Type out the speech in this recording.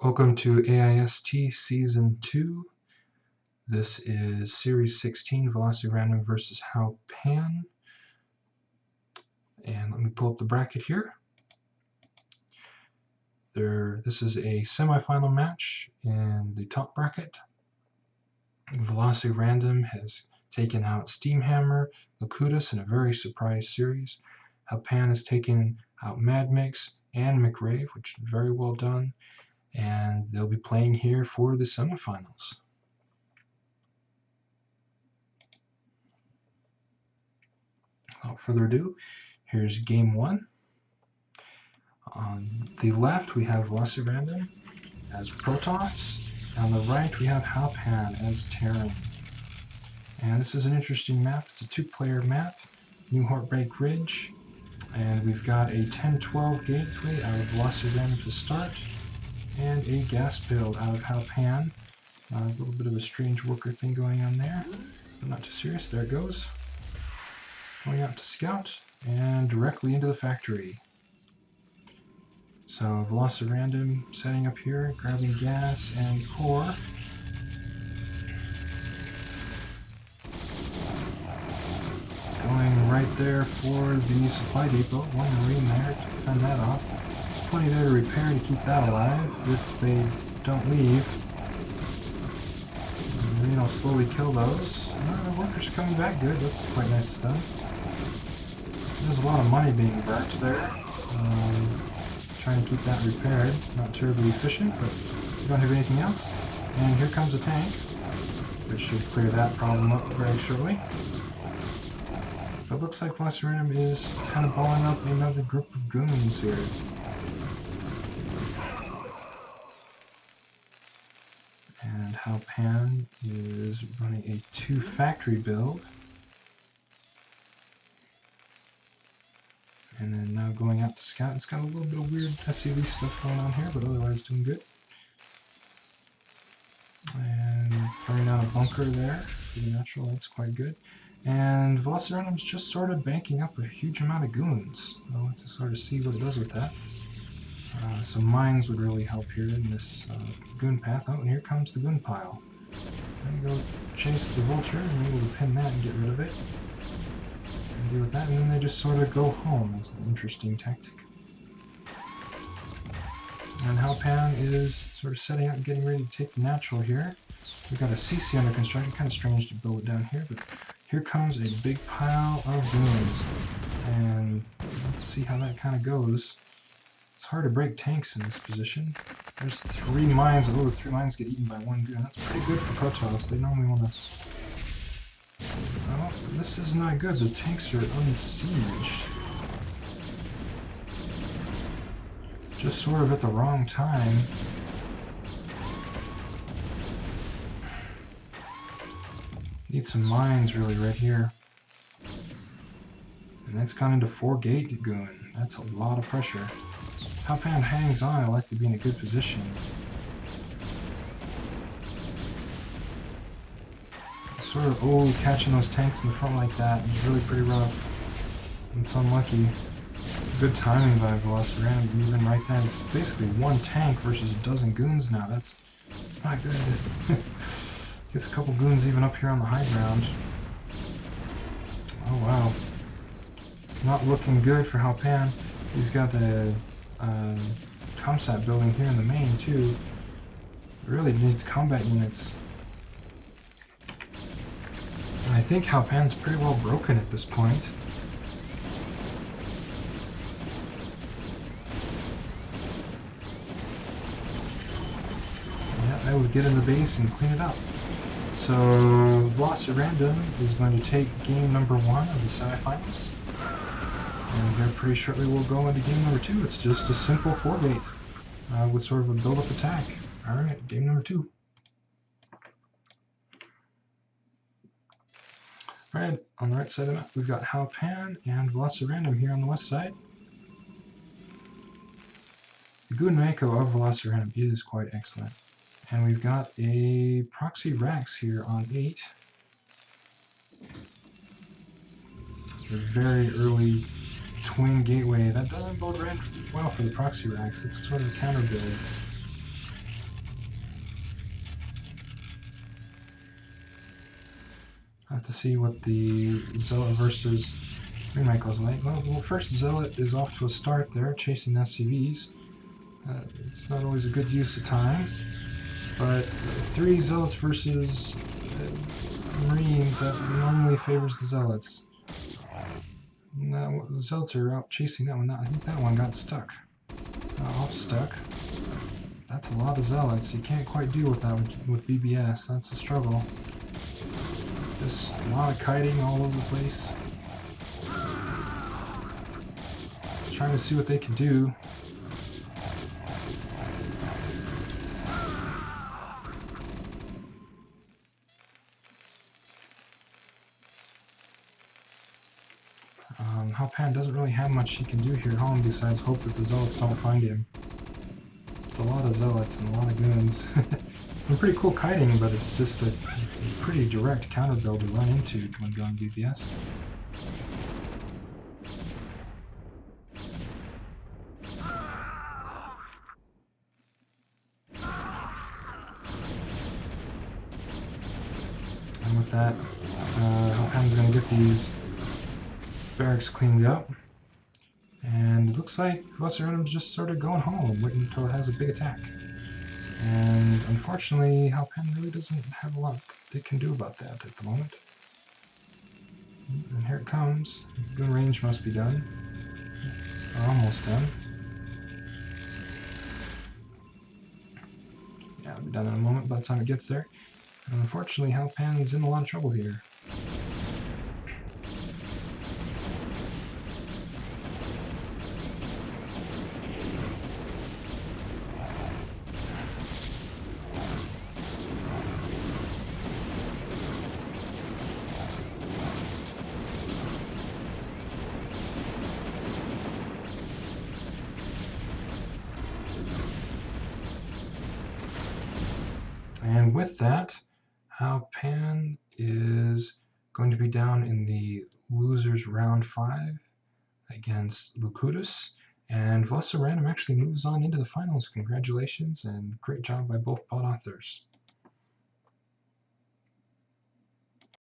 Welcome to AIST Season 2. This is Series 16, Velocirandom versus HaoPan. And let me pull up the bracket here. This is a semifinal match in the top bracket. Velocirandom has taken out Steamhammer, Lakutis in a very surprise series. HaoPan has taken out Madmix and McRave, which is very well done. And they'll be playing here for the semifinals. Without further ado, here's game one. On the left, we have Velocirandom as Protoss. On the right, we have HaoPan as Terran. And this is an interesting map. It's a two-player map, New Heartbreak Ridge. And we've got a 10-12 gateway out of Velocirandom to start, and a gas build out of HaoPan. A little bit of a strange worker thing going on there, but not too serious. There it goes. Going out to scout, and directly into the factory. So Velocirandom setting up here, grabbing gas and core. Going right there for the supply depot. One Marine there to defend that off. There's plenty there to repair to keep that alive if they don't leave. The Marine will slowly kill those. The workers coming back good. That's quite nice of them. There's a lot of money being burnt there. Trying to keep that repaired. Not terribly efficient, but we don't have anything else. And here comes a tank, which should clear that problem up very shortly. But it looks like Velocirandom is kind of balling up another group of goons here. And HaoPan is running a two-factory build. And then now going out to scout. It's got a little bit of weird SCV stuff going on here, but otherwise doing good. And throwing out a bunker there. Pretty natural, that's quite good. And Velocirandom's just started banking up a huge amount of goons. I'll have to sort of see what it does with that. Some mines would really help here in this goon path. Oh, and here comes the goon pile. There you go, chase the vulture and be able to pin that and get rid of it. And deal with that, and then they just sort of go home. It's an interesting tactic. And HaoPan is sort of setting up and getting ready to take the natural here. We've got a CC under construction. Kind of strange to build it down here, but here comes a big pile of goons. And let's see how that kind of goes. It's hard to break tanks in this position. There's 3 mines. Oh, 3 mines get eaten by 1 goon. That's pretty good for Protoss. They normally want to... Oh, this is not good. The tanks are unsieged. Just sort of at the wrong time. Need some mines really right here. And that's gone into 4 gate goon. That's a lot of pressure. HaoPan hangs on. I like to be in a good position. Sort of, catching those tanks in the front like that is really pretty rough. It's unlucky. Good timing by Velocirandom, even right then. It's basically 1 tank versus a dozen goons now. That's not good. Gets a couple goons even up here on the high ground. Oh wow. It's not looking good for HaoPan. He's got the comsat building here in the main too. Really needs combat units. And I think HaoPan's pretty well broken at this point. Yeah, I would get in the base and clean it up. So Velocirandom is going to take game number 1 of the semifinals. And very pretty shortly we'll go into game number 2. It's just a simple 4-gate with sort of a build-up attack. Alright, game number 2. Alright, on the right side of the map we've got HaoPan and Velocirandom here on the west side. The Goon Mako of Velocirandom is quite excellent. And we've got a proxy Rax here on 8. A very early twin gateway. That doesn't bode well for the proxy Rax. It's sort of a counter build. have to see what the Zealot versus Green Michael is like. Well, first Zealot is off to a start there, chasing SCVs. It's not always a good use of time, but 3 Zealots versus Marines, that normally favors the Zealots. Now, the Zealots are out chasing that one. I think that one got stuck. Off stuck. That's a lot of Zealots. You can't quite deal with that with BBS. That's the struggle. Just a lot of kiting all over the place. Trying to see what they can do. HaoPan doesn't really have much he can do here at home besides hope that the Zealots don't find him. It's a lot of Zealots and a lot of goons. And pretty cool kiting, but it's just it's a pretty direct counter build to run into when going BBS. And with that, HaoPan's going to get these barracks cleaned up. And it looks like Velocirandom just started going home, waiting until it has a big attack. And unfortunately, HaoPan really doesn't have a lot they can do about that at the moment. And here it comes. Gun range must be done. Or almost done. Yeah, it'll be done in a moment by the time it gets there. And unfortunately, HaoPan is in a lot of trouble here. And with that, HaoPan is going to be down in the losers round 5 against Lucutus, and Velocirandom actually moves on into the finals. Congratulations and great job by both pod authors.